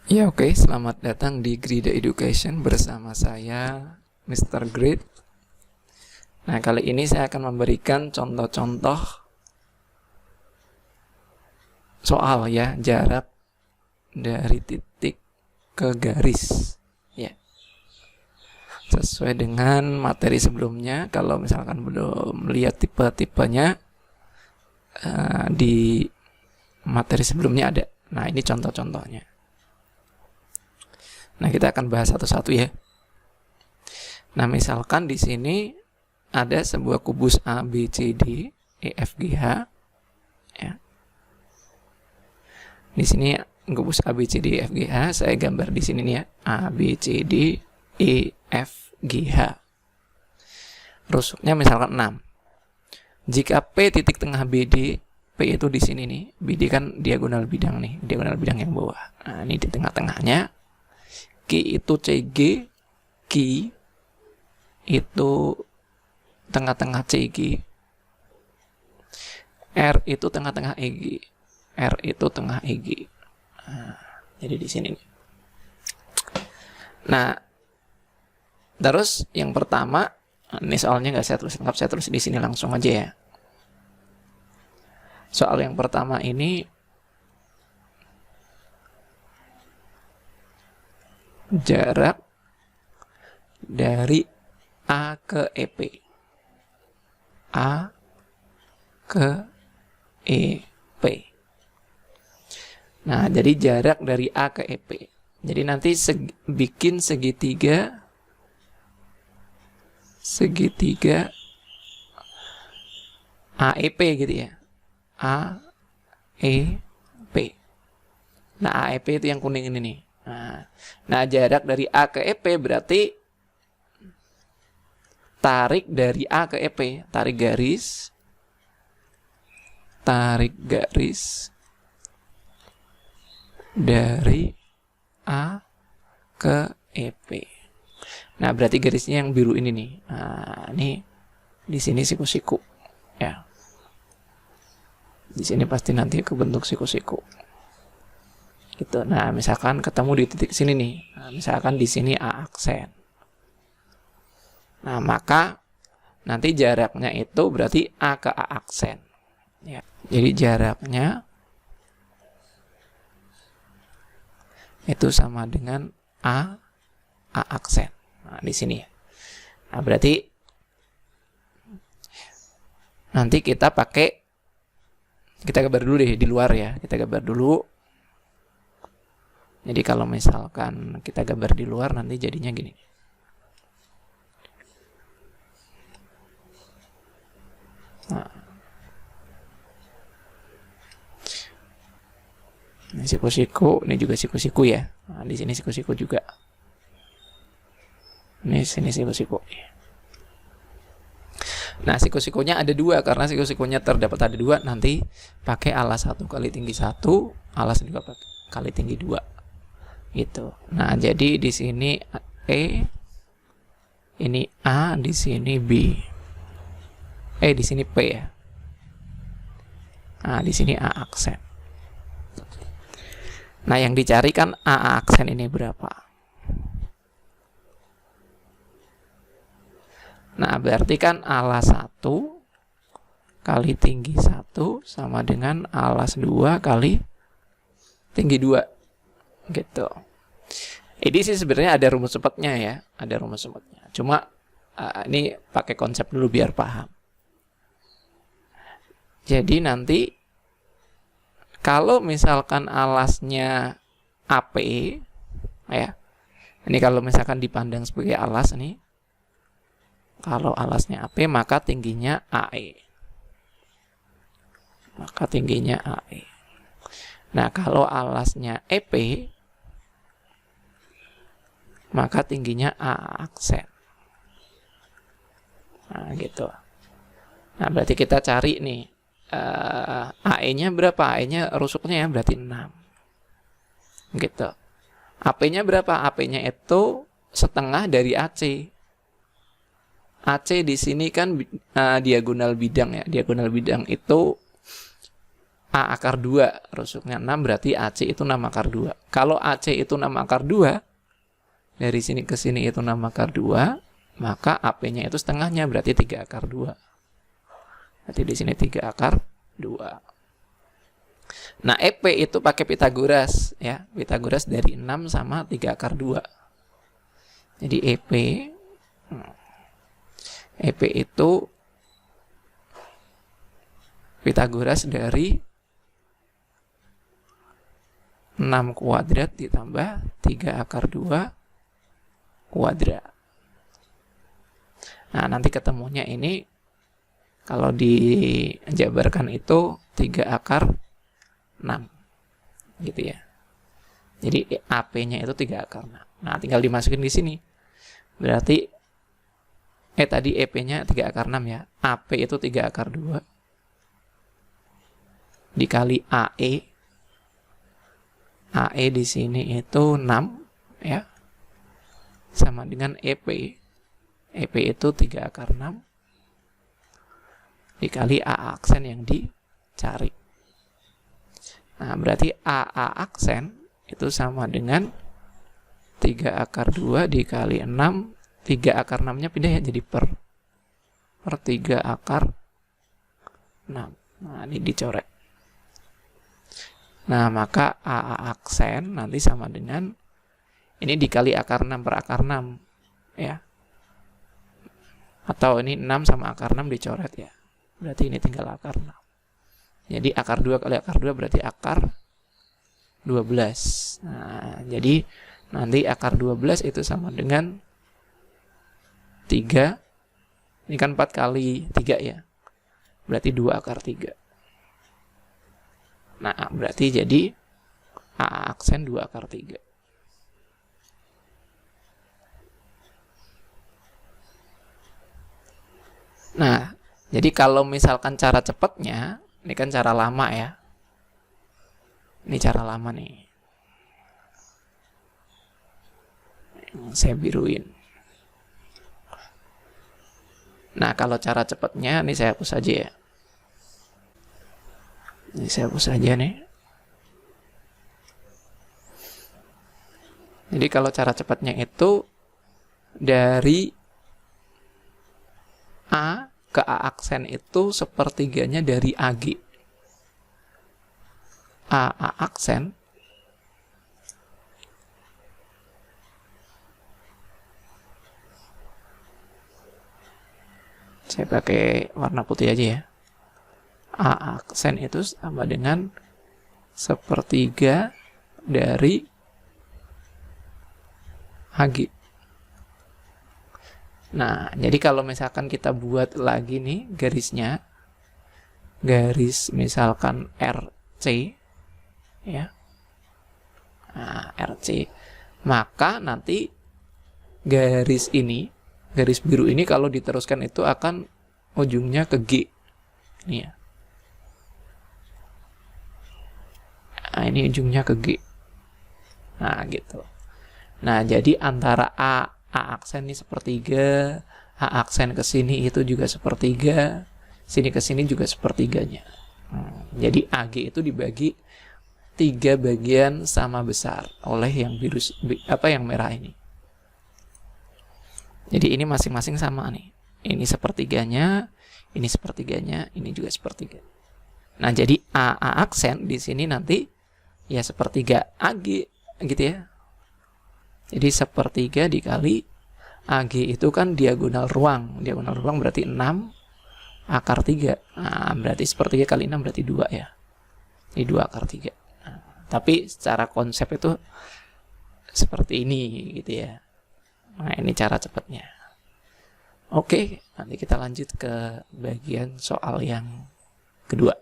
Ya oke, selamat datang di Grida Education bersama saya Mr. Grid. Nah, kali ini saya akan memberikan contoh-contoh soal ya, jarak dari titik ke garis ya. Sesuai dengan materi sebelumnya, kalau misalkan belum lihat tipe-tipenya di materi sebelumnya ada. Nah, ini contoh-contohnya. Nah, kita akan bahas satu-satu ya. Nah, misalkan di sini ada sebuah kubus A, B, C, D, E, F, G, H. Ya. Di sini kubus A, B, C, D, E, F, G, H. Saya gambar di sini nih ya. A, B, C, D, E, F, G, H. Rusuknya misalkan 6. Jika P titik tengah BD, P itu di sini nih. BD kan diagonal bidang nih, diagonal bidang yang bawah. Nah, ini di tengah-tengahnya. Q itu CG, Q itu tengah-tengah CG, R itu tengah-tengah EG, R itu tengah EG. Nah, jadi di sini. Nah, terus yang pertama, ini soalnya nggak saya tulis lengkap, saya tulis di sini langsung aja ya. Soal yang pertama ini jarak dari A ke EP. A ke EP. Nah, jadi jarak dari A ke EP. Jadi nanti bikin segitiga AEP gitu ya. AEP. Nah, AEP itu yang kuning ini nih. Nah, jarak dari A ke EP berarti tarik dari A ke EP, tarik garis dari A ke EP. Nah, berarti garisnya yang biru ini nih. Nah, ini di sini siku-siku ya. Di sini pasti nanti kebentuk siku-siku. Gitu. Nah, misalkan ketemu di titik sini nih. Nah, misalkan di sini A aksen. Nah, maka nanti jaraknya itu berarti A ke A aksen. Ya. Jadi jaraknya itu sama dengan A aksen. Nah, di sini ya. Nah, berarti nanti kita gambar dulu deh di luar ya. Kita gambar dulu. Jadi kalau misalkan kita gambar di luar nanti jadinya gini. Nah, ini siku-siku, ini juga siku-siku ya. Nah, di sini siku-siku juga. Ini sini siku-siku. Nah, siku-sikunya ada 2 karena siku-sikunya terdapat ada 2. Nanti pakai alas 1 kali tinggi 1, alas 2 kali tinggi 2. Gitu. Nah, jadi di sini E, ini A, di sini B. Di sini P ya. Nah, di sini A aksen. Nah, yang dicari kan A aksen ini berapa? Nah, berarti kan alas 1 kali tinggi 1 sama dengan alas 2 kali tinggi 2. Gitu. Ini sih sebenarnya ada rumus cepatnya ya. Ada rumus cepatnya. Cuma ini pakai konsep dulu biar paham. Jadi nanti kalau misalkan alasnya AP ya. Ini kalau misalkan dipandang sebagai alas nih. Kalau alasnya AP maka tingginya AE. Nah, kalau alasnya EP maka tingginya A aksen. Nah, gitu. Nah, berarti kita cari nih AE-nya berapa? AE-nya rusuknya ya berarti 6. Gitu. AP-nya berapa? AP-nya itu setengah dari AC. AC di sini kan diagonal bidang ya. Diagonal bidang itu A akar 2 rusuknya 6, berarti AC itu 6 akar 2. Kalau AC itu 6 akar 2, dari sini ke sini itu 6 akar 2, maka AP-nya itu setengahnya, berarti 3 akar 2. Berarti di sini 3 akar 2. Nah, EP itu pakai Pitagoras ya. Pitagoras dari 6 sama 3 akar 2. Jadi EP itu Pitagoras dari 6 kuadrat ditambah 3 akar 2 kuadrat. Nah, nanti ketemunya ini kalau dijabarkan itu 3 akar 6. Gitu ya. Jadi AP-nya itu 3 akar 6. Nah, tinggal dimasukin di sini. Berarti tadi EP-nya 3 akar 6 ya. AP itu 3 akar 2 dikali AE. AE di sini itu 6 ya. Sama dengan EP. EP itu 3 akar 6 dikali A aksen yang dicari. Nah, berarti AA aksen itu sama dengan 3 akar 2 dikali 6. 3 akar 6-nya pindah ya jadi per 3 akar 6. Nah, ini dicoret. Nah, maka AA aksen nanti sama dengan ini dikali akar 6 per akar 6 ya. Atau ini 6 sama akar 6 dicoret ya. Berarti ini tinggal akar 6. Jadi akar 2 kali akar 2 berarti akar 12. Nah, jadi nanti akar 12 itu sama dengan 3. Ini kan 4 kali 3 ya. Berarti 2 akar 3. Nah, berarti jadi A aksen 2 akar 3. Nah, jadi kalau misalkan cara cepatnya, ini kan cara lama ya. Ini cara lama nih. Saya biruin. Nah, kalau cara cepatnya, ini saya hapus aja ya. Ini saya hapus aja nih. Jadi kalau cara cepatnya itu dari A ke A aksen itu sepertiganya dari AG. A aksen saya pakai warna putih aja ya. A aksen itu sama dengan sepertiga dari AG. Nah, jadi kalau misalkan kita buat lagi nih garisnya, garis misalkan RC ya. Nah, RC, maka nanti garis ini, garis biru ini kalau diteruskan itu akan ujungnya ke G. Nih ya. Nah, ini ujungnya ke G. Nah, gitu. Nah, jadi antara A aksen ini sepertiga, A aksen ke sini itu juga sepertiga, sini ke sini juga sepertiganya. Jadi AG itu dibagi 3 bagian sama besar oleh yang biru yang merah ini. Jadi ini masing-masing sama nih. Ini sepertiganya, ini sepertiganya, ini juga sepertiga. Nah, jadi A aksen di sini nanti ya sepertiga AG gitu ya. Jadi sepertiga dikali AG itu kan diagonal ruang. Diagonal ruang berarti 6 akar 3. Nah, berarti sepertiga kali 6 berarti 2 ya. Ini 2 akar 3. Nah, tapi secara konsep itu seperti ini gitu ya. Nah, ini cara cepatnya. Oke, nanti kita lanjut ke bagian soal yang kedua.